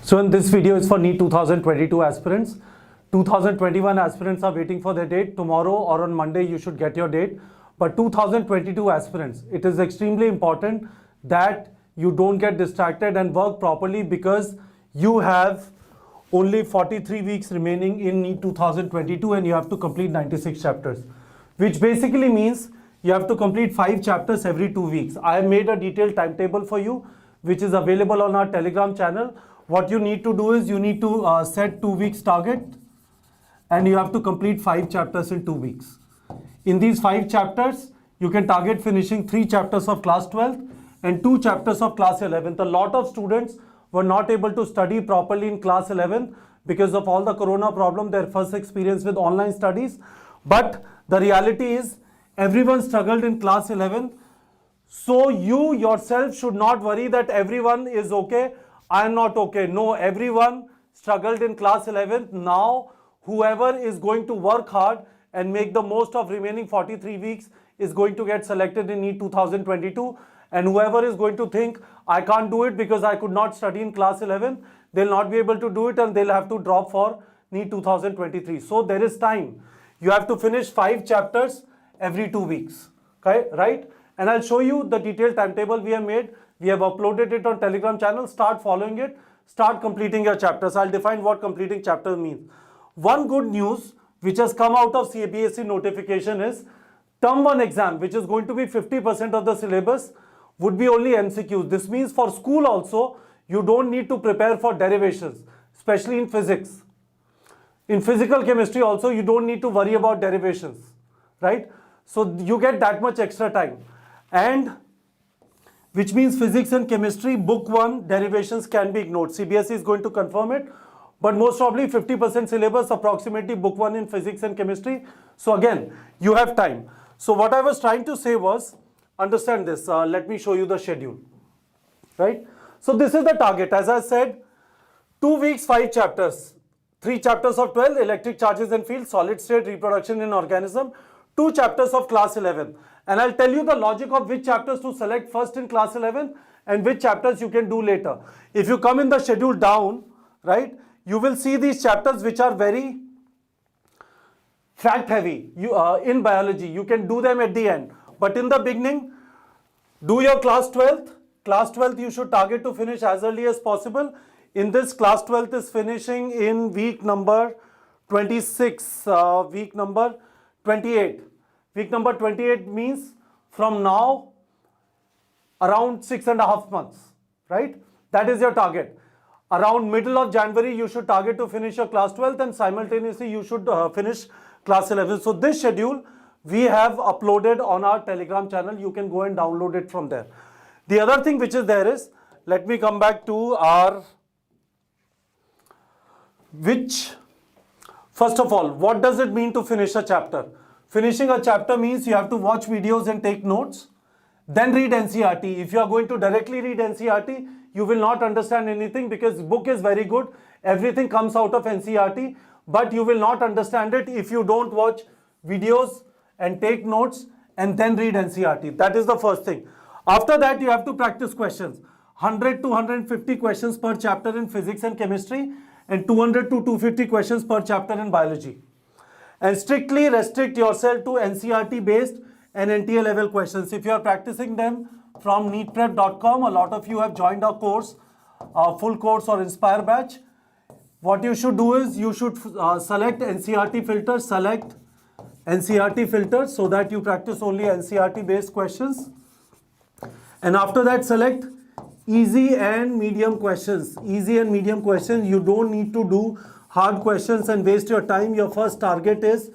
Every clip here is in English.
So in this video is for NEET 2022 aspirants. 2021 aspirants are waiting for their date. Tomorrow or on Monday you should get your date. But 2022 aspirants, it is extremely important that you don't get distracted and work properly, because you have only 43 weeks remaining in NEET 2022 and you have to complete 96 chapters, which basically means you have to complete 5 chapters every 2 weeks. I have made a detailed timetable for you, which is available on our Telegram channel. What you need to do is you need to set 2 weeks target, and you have to complete 5 chapters in 2 weeks. In these 5 chapters, you can target finishing 3 chapters of class 12th and 2 chapters of class 11th. A lot of students were not able to study properly in class 11 because of all the corona problem, their first experience with online studies. But the reality is everyone struggled in class 11. So you yourself should not worry that everyone is okay, I am not okay. No, everyone struggled in class 11th. Now whoever is going to work hard and make the most of remaining 43 weeks is going to get selected in NEET 2022. And whoever is going to think, I can't do it because I could not study in class 11, they'll not be able to do it and they'll have to drop for NEET 2023. So there is time. You have to finish 5 chapters every 2 weeks, okay, right? And I'll show you the detailed timetable we have made. We have uploaded it on Telegram channel. Start following it. Start completing your chapters. I'll define what completing chapters means. One good news which has come out of CBSE notification is Term 1 exam, which is going to be 50% of the syllabus, would be only MCQs. This means for school also, you don't need to prepare for derivations, especially in physics. In physical chemistry also, you don't need to worry about derivations, right? So you get that much extra time. And which means physics and chemistry, book 1 derivations can be ignored. CBSE is going to confirm it, but most probably 50% syllabus, approximately book 1 in physics and chemistry. So again, you have time. So what I was trying to say was, understand this, let me show you the schedule, right? So this is the target. As I said, 2 weeks, 5 chapters, 3 chapters of 12, electric charges and fields, solid state, reproduction in organism, 2 chapters of class 11. And I'll tell you the logic of which chapters to select first in class 11 and which chapters you can do later. If you come in the schedule down, right, you will see these chapters which are very fact heavy. In biology, you can do them at the end. But in the beginning, do your class 12th. Class 12th you should target to finish as early as possible. In this, class 12th is finishing in week number 26, week number 28. Week number 28 means from now around 6.5 months, right? That is your target. Around middle of January, you should target to finish your class 12th, and simultaneously you should finish class 11. So this schedule we have uploaded on our Telegram channel. You can go and download it from there. The other thing which is there is, let me come back to our, first of all, what does it mean to finish a chapter? Finishing a chapter means you have to watch videos and take notes, then read NCERT. If you are going to directly read NCERT, you will not understand anything, because book is very good. Everything comes out of NCERT, but you will not understand it if you don't watch videos and take notes and then read NCERT. That is the first thing. After that, you have to practice questions. 100 to 150 questions per chapter in physics and chemistry, and 200 to 250 questions per chapter in biology. And strictly restrict yourself to NCERT based and NTA level questions. If you are practicing them from neetprep.com, a lot of you have joined our course, full course or Inspire batch. What you should do is you should select NCERT filters, so that you practice only NCERT based questions. And after that, select easy and medium questions. Easy and medium questions. You don't need to do hard questions and waste your time. Your first target is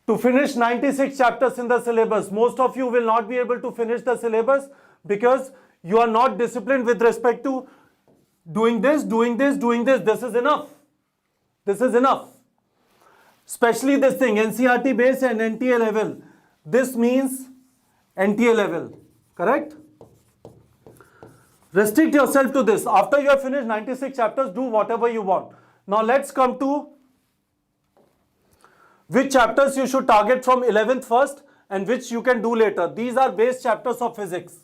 to finish 96 chapters in the syllabus. Most of you will not be able to finish the syllabus because you are not disciplined with respect to doing this, doing this, doing this. This is enough. This is enough. Especially this thing, NCERT base and NTA level. This means NTA level, correct? Restrict yourself to this. After you have finished 96 chapters, do whatever you want. Now let's come to which chapters you should target from 11th first and which you can do later. These are base chapters of physics.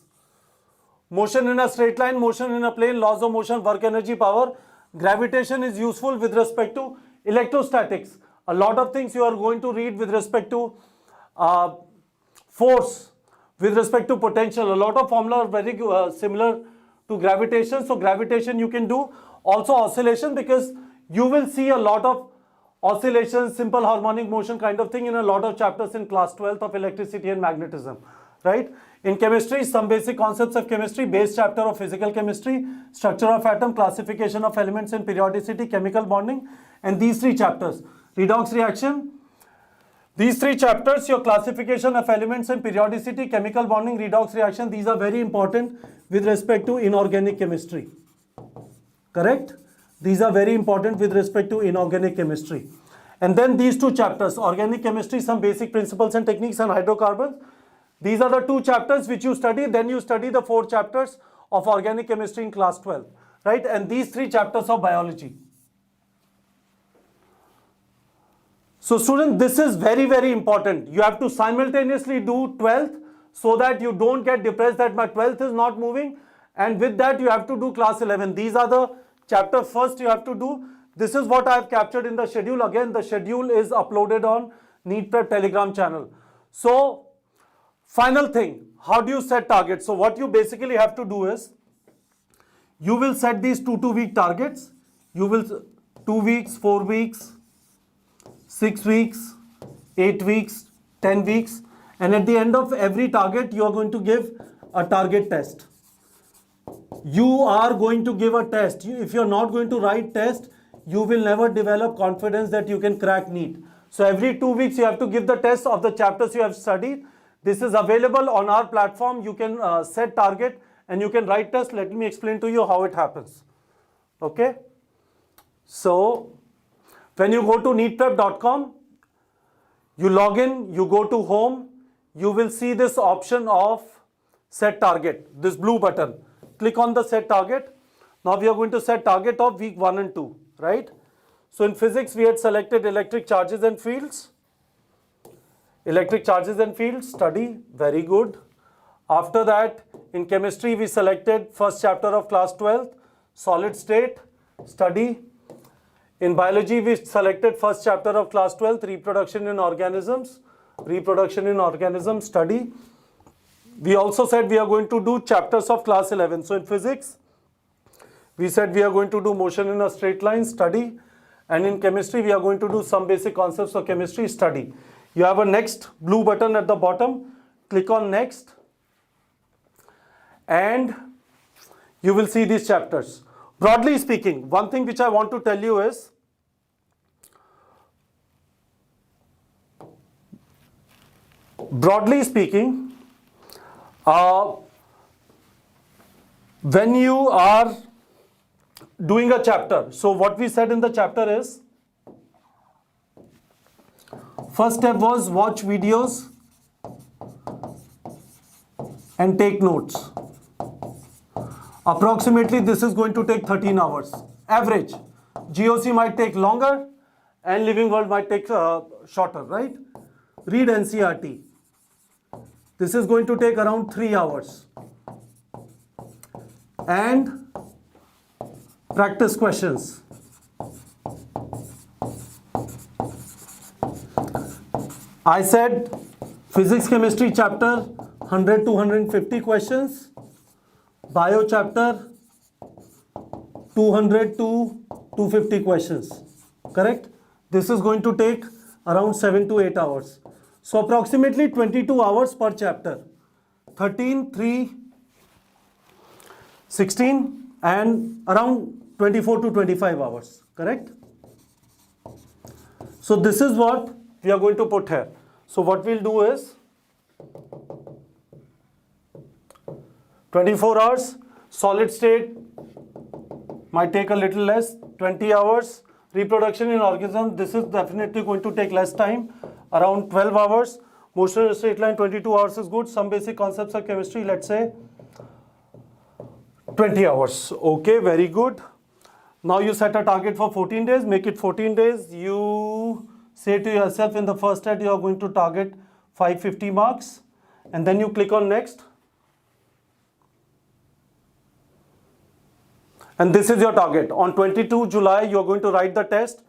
Motion in a straight line, motion in a plane, laws of motion, work, energy, power. Gravitation is useful with respect to electrostatics. A lot of things you are going to read with respect to force, with respect to potential. A lot of formula are very similar to gravitation. So gravitation you can do. Also oscillation, because you will see a lot of oscillations, simple harmonic motion kind of thing in a lot of chapters in class 12th of electricity and magnetism, right? In chemistry, some basic concepts of chemistry, base chapter of physical chemistry, structure of atom, classification of elements and periodicity, chemical bonding, and these three chapters. Redox reaction, these three chapters, your classification of elements and periodicity, chemical bonding, redox reaction, these are very important with respect to inorganic chemistry. Correct? These are very important with respect to inorganic chemistry. And then these two chapters, organic chemistry, some basic principles and techniques, and hydrocarbons. These are the two chapters which you study. Then you study the 4 chapters of organic chemistry in class 12, right? And these 3 chapters of biology. So students, this is very, very important. You have to simultaneously do 12th so that you don't get depressed that my 12th is not moving. And with that, you have to do class 11. These are the chapters first you have to do. This is what I have captured in the schedule. Again, the schedule is uploaded on NEET Prep Telegram channel. So, final thing, how do you set targets? So what you basically have to do is, you will set these 2-week targets. You will 2 weeks, 4 weeks, 6 weeks, 8 weeks, 10 weeks, and at the end of every target, you are going to give a target test. You are going to give a test. If you are not going to write test, you will never develop confidence that you can crack NEET. So every 2 weeks, you have to give the test of the chapters you have studied. This is available on our platform. You can set target and you can write test. Let me explain to you how it happens. Okay. So when you go to neetprep.com, you log in, you go to home, you will see this option of set target, this blue button. Click on the set target. Now we are going to set target of week 1 and 2, right? So in physics, we had selected electric charges and fields. Electric charges and fields, study, very good. After that, in chemistry, we selected first chapter of class 12, solid state, study. In biology, we selected first chapter of class 12, reproduction in organisms. Reproduction in organisms, study. We also said we are going to do chapters of class 11. So in physics, we said we are going to do motion in a straight line, study. And in chemistry, we are going to do some basic concepts of chemistry, study. You have a next blue button at the bottom. Click on next. And you will see these chapters. Broadly speaking, one thing which I want to tell you is, broadly speaking, when you are doing a chapter, so what we said in the chapter is, first step was watch videos and take notes. Approximately this is going to take 13 hours. Average. GOC might take longer and Living World might take shorter, right? Read NCERT. This is going to take around 3 hours. And practice questions. I said physics chemistry chapter 100 to 150 questions. Bio chapter 200 to 250 questions. Correct? This is going to take around 7 to 8 hours. So approximately 22 hours per chapter. 13, 3, 16 and around 24 to 25 hours. Correct? So this is what we are going to put here. So what we'll do is 24 hours, solid state might take a little less, 20 hours. Reproduction in organism, this is definitely going to take less time, around 12 hours. Motion in a straight line, 22 hours is good. Some basic concepts of chemistry, let's say 20 hours. Okay, very good. Now you set a target for 14 days, make it 14 days. You say to yourself in the first set, you are going to target 550 marks. And then you click on next. and this is your target. On 22 July, you are going to write the test.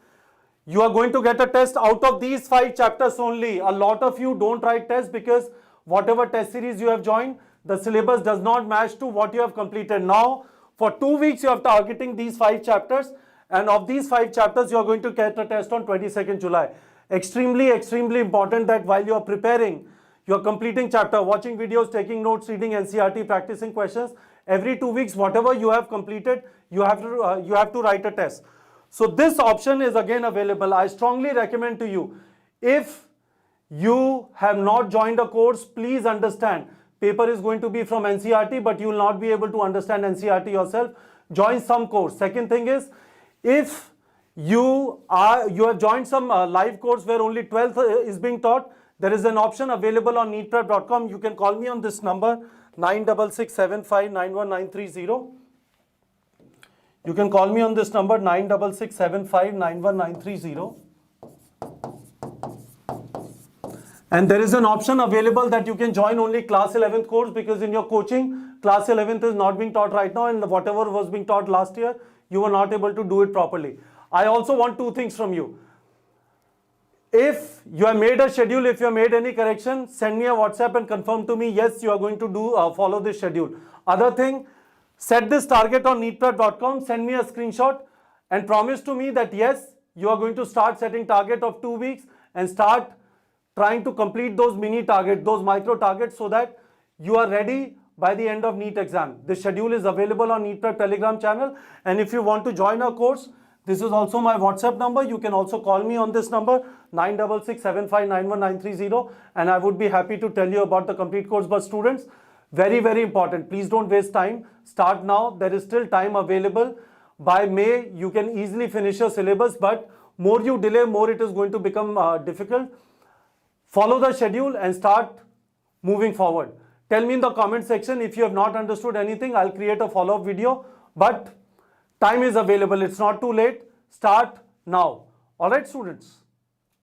You are going to get a test out of these 5 chapters only. A lot of you don't write tests because whatever test series you have joined, the syllabus does not match to what you have completed. Now, for 2 weeks, you are targeting these 5 chapters, and of these 5 chapters, you are going to get a test on 22nd July. Extremely, extremely important that while you are preparing, you are completing chapter, watching videos, taking notes, reading NCERT, practicing questions. Every 2 weeks, whatever you have completed, you have to write a test. So this option is again available. I strongly recommend to you, if you have not joined a course, please understand, paper is going to be from NCERT, but you will not be able to understand NCERT yourself. Join some course. Second thing is, if you have joined some live course where only 12th is being taught, there is an option available on neetprep.com. You can call me on this number 9667591930. You can call me on this number 9667591930. And there is an option available that you can join only class 11th course, because in your coaching, class 11th is not being taught right now, and whatever was being taught last year, you were not able to do it properly. I also want 2 things from you. If you have made a schedule, if you have made any correction, send me a WhatsApp and confirm to me, yes, you are going to follow this schedule. Other thing, set this target on neetprep.com, send me a screenshot and promise to me that yes, you are going to start setting target of 2 weeks and start trying to complete those mini targets, those micro targets, so that you are ready by the end of NEET exam. The schedule is available on NEET Telegram channel, and if you want to join our course, this is also my WhatsApp number. You can also call me on this number 9667591930, and I would be happy to tell you about the complete course. But students, very, very important, please don't waste time. Start now. There is still time available. By May, you can easily finish your syllabus, but more you delay, more it is going to become difficult. Follow the schedule and start moving forward. Tell me in the comment section if you have not understood anything. I'll create a follow-up video, but time is available. It's not too late. Start now. All right, students.